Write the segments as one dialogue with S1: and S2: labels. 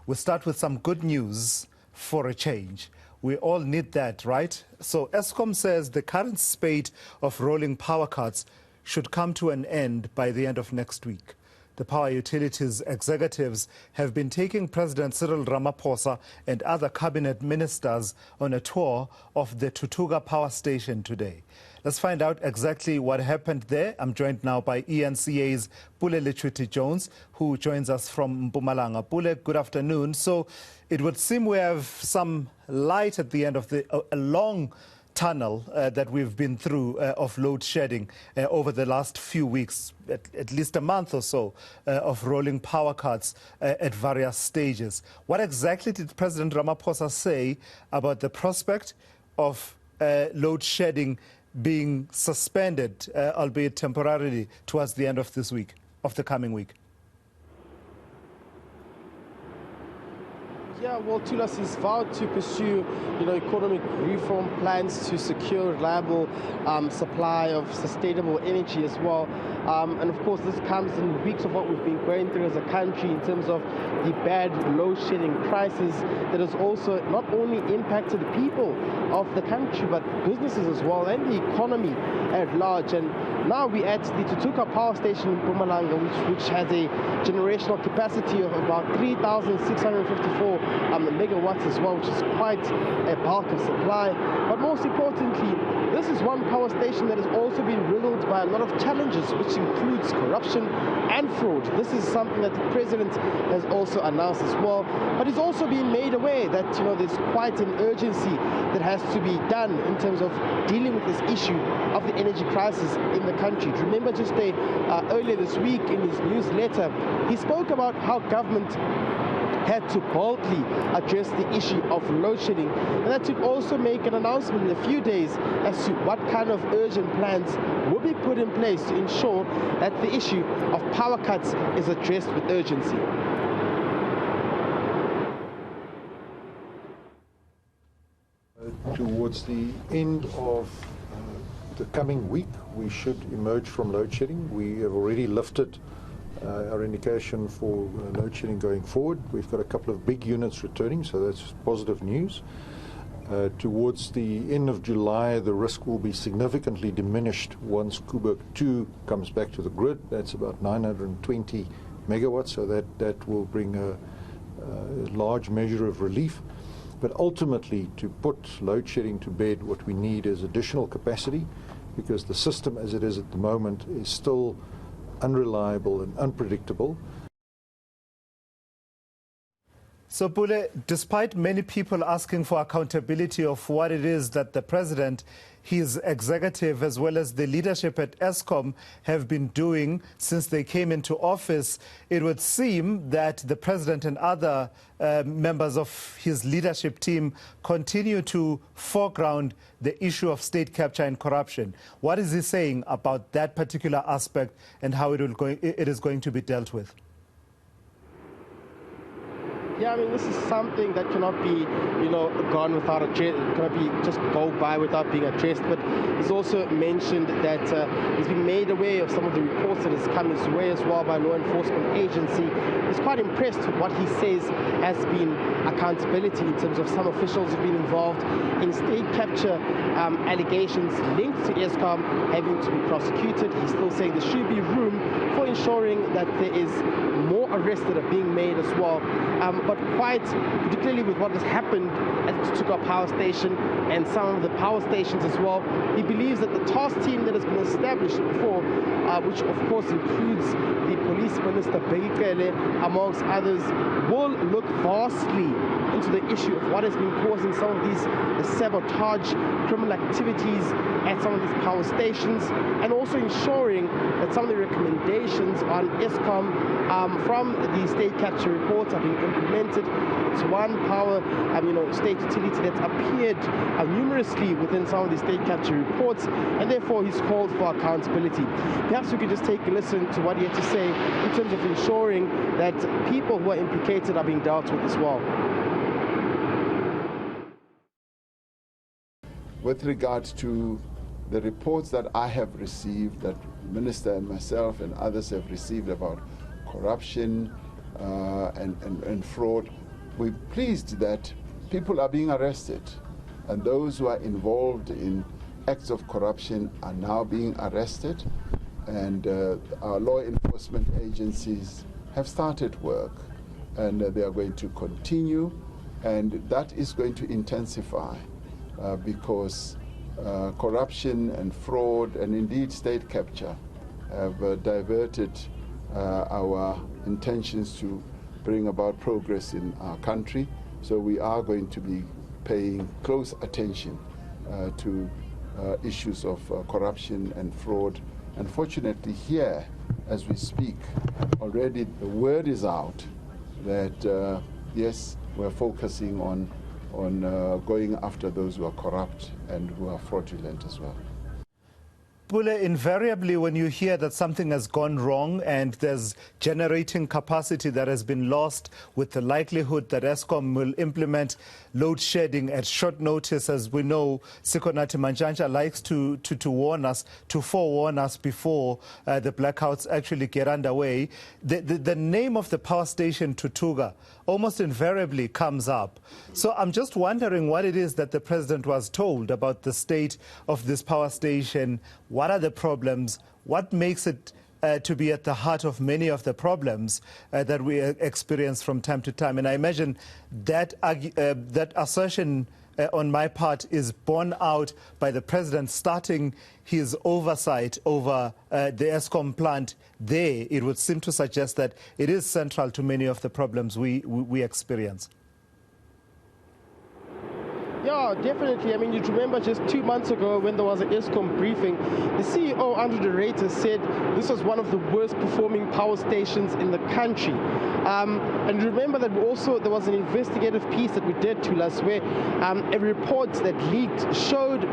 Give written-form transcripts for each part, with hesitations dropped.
S1: We start with some good news for a change. We all need that, right? So Eskom says the current spate of rolling power cuts should come to an end by the end of next week. The power utilities executives have been taking President Cyril Ramaphosa and other cabinet ministers on a tour of the Tutuka power station today. Let's find out exactly what happened there. I'm joined now by ENCA's Pule Lechuti-Jones, who joins us from Mpumalanga. Pule, good afternoon. So it would seem we have some light at the end of a long tunnel that we've been through of load shedding over the last few weeks, at least a month or so, of rolling power cuts at various stages. What exactly did President Ramaphosa say about the prospect of load shedding being suspended, albeit temporarily, towards the end of this week, of the coming week?
S2: Yeah, well, Tulas is vowed to pursue, economic reform plans to secure reliable supply of sustainable energy as well. And of course, this comes in weeks of what we've been going through as a country in terms of the bad load shedding crisis that has also not only impacted the people of the country, but businesses as well and the economy at large. And now we're at the Tutuka power station in Mpumalanga, which has a generational capacity of about 3,654 megawatts as well, which is quite a bulk of supply. But most importantly, this is one power station that has also been riddled by a lot of challenges, which includes corruption and fraud. This is something that the president has also announced as well. But he's also been made aware that there's quite an urgency that has to be done in terms of dealing with this issue of the energy crisis in the country. Remember, just earlier this week in his newsletter, he spoke about how government had to boldly address the issue of load shedding, and that would also make an announcement in a few days as to what kind of urgent plans will be put in place to ensure that the issue of power cuts is addressed with urgency.
S3: Towards the end of the coming week, we should emerge from load shedding. We have already lifted our indication for load shedding going forward. We've got a couple of big units returning, so that's positive news. Towards the end of July, the risk will be significantly diminished once Koeberg 2 comes back to the grid. That's about 920 megawatts, so that will bring a large measure of relief. But ultimately, to put load shedding to bed, what we need is additional capacity, because the system as it is at the moment is still unreliable and unpredictable.
S1: So, Pule, despite many people asking for accountability of what it is that the president, his executive, as well as the leadership at Eskom have been doing since they came into office, it would seem that the president and other members of his leadership team continue to foreground the issue of state capture and corruption. What is he saying about that particular aspect and how it is going to be dealt with?
S2: Yeah, I mean, this is something that cannot be, gone without cannot be just go by without being addressed. But he's also mentioned that he's been made aware of some of the reports that has come his way as well by law enforcement agency. He's quite impressed with what he says has been accountability in terms of some officials who've been involved in state capture allegations linked to Eskom having to be prosecuted. He's still saying there should be room for ensuring that there is more arrests that are being made as well. But quite particularly with what has happened at the Tutuka power station and some of the power stations as well, he believes that the task team that has been established before, which of course includes the police minister Bheki Cele, amongst others, will look vastly into the issue of what has been causing some of these sabotage, criminal activities at some of these power stations, and also ensuring that some of the recommendations on Eskom from the state capture reports are being implemented. It's one power state utility that's appeared numerously within some of the state capture reports, and therefore he's called for accountability. Perhaps we could just take a listen to what he had to say in terms of ensuring that people who are implicated are being dealt with as well.
S4: With regards to the reports that I have received, that the Minister and myself and others have received about corruption and fraud, we're pleased that people are being arrested, and those who are involved in acts of corruption are now being arrested, and our law enforcement agencies have started work, and they are going to continue, and that is going to intensify because corruption and fraud and indeed state capture have diverted our intentions to bring about progress in our country. So we are going to be paying close attention to issues of corruption and fraud. Unfortunately, here, as we speak, already the word is out that yes, we're focusing on going after those who are corrupt and who are fraudulent as well.
S1: Pule, invariably when you hear that something has gone wrong and there's generating capacity that has been lost, with the likelihood that Eskom will implement load shedding at short notice, as we know, Sikonathi Mantshantsha likes to warn us, to forewarn us before the blackouts actually get underway. The name of the power station, Tutuga, almost invariably comes up. So I'm just wondering what it is that the president was told about the state of this power station. What are the problems? What makes it to be at the heart of many of the problems that we experience from time to time? And I imagine that that assertion on my part is borne out by the president starting his oversight over the Eskom plant there. It would seem to suggest that it is central to many of the problems we experience.
S2: Yeah, definitely. I mean, you remember just 2 months ago when there was an Eskom briefing, the CEO, Andre de Ruyter, said this was one of the worst performing power stations in the country. And remember that there was an investigative piece that we did to us where a report that leaked showed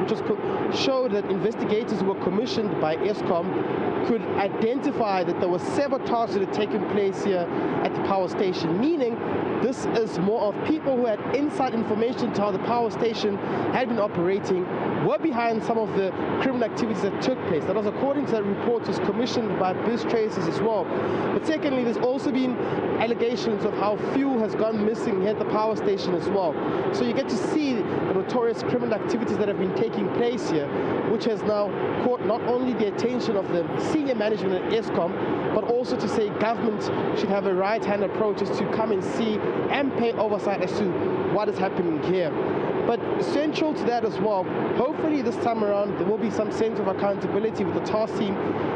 S2: that investigators who were commissioned by Eskom could identify that there was sabotage that had taken place here at the power station, meaning this is more of people who had inside information to how the power station had been operating, were behind some of the criminal activities that took place. That was according to that report, was commissioned by BizTraces as well. But secondly, there's also been allegations of how fuel has gone missing here at the power station as well. So you get to see the notorious criminal activities that have been taking place here, which has now caught not only the attention of the senior management at Eskom, but also to say government should have a right-hand approach as to come and see and pay oversight as to what is happening here. But central to that as well, hopefully this time around there will be some sense of accountability with the task team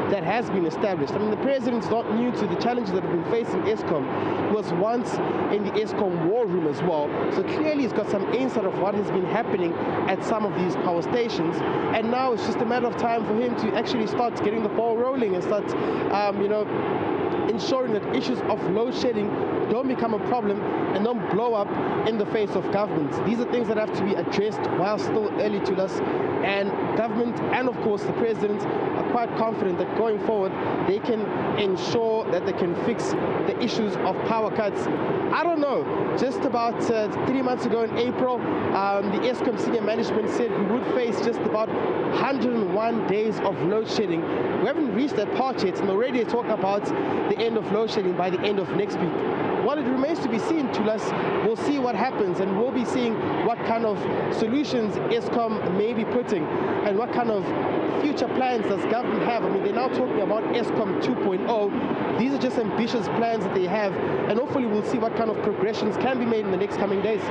S2: that has been established. I mean, the president's not new to the challenges that have been facing Eskom. He was once in the Eskom war room as well. So clearly he's got some insight of what has been happening at some of these power stations. And now it's just a matter of time for him to actually start getting the ball rolling and start, ensuring that issues of load shedding don't become a problem and don't blow up in the face of government. These are things that have to be addressed while still early to us, and government and of course the president are quite confident that going forward they can ensure that they can fix the issues of power cuts. I don't know, just about 3 months ago in April, the Eskom senior management said we would face just about 101 days of load shedding. We haven't reached that part yet, and already they're talking about the end of load shedding by the end of next week. Well, it remains to be seen, Tulas. We'll see what happens, and we'll be seeing what kind of solutions Eskom may be putting and what kind of future plans does government have. I mean, they're now talking about Eskom 2.0. These are just ambitious plans that they have, and hopefully we'll see what kind of progressions can be made in the next coming days.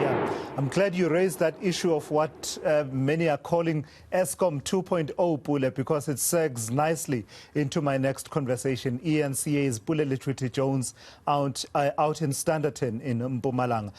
S1: Yeah, I'm glad you raised that issue of what many are calling Eskom 2.0, Pule, because it segs nicely into my next conversation. ENCA's Pule Littrity Jones out in Standerton in Mpumalanga.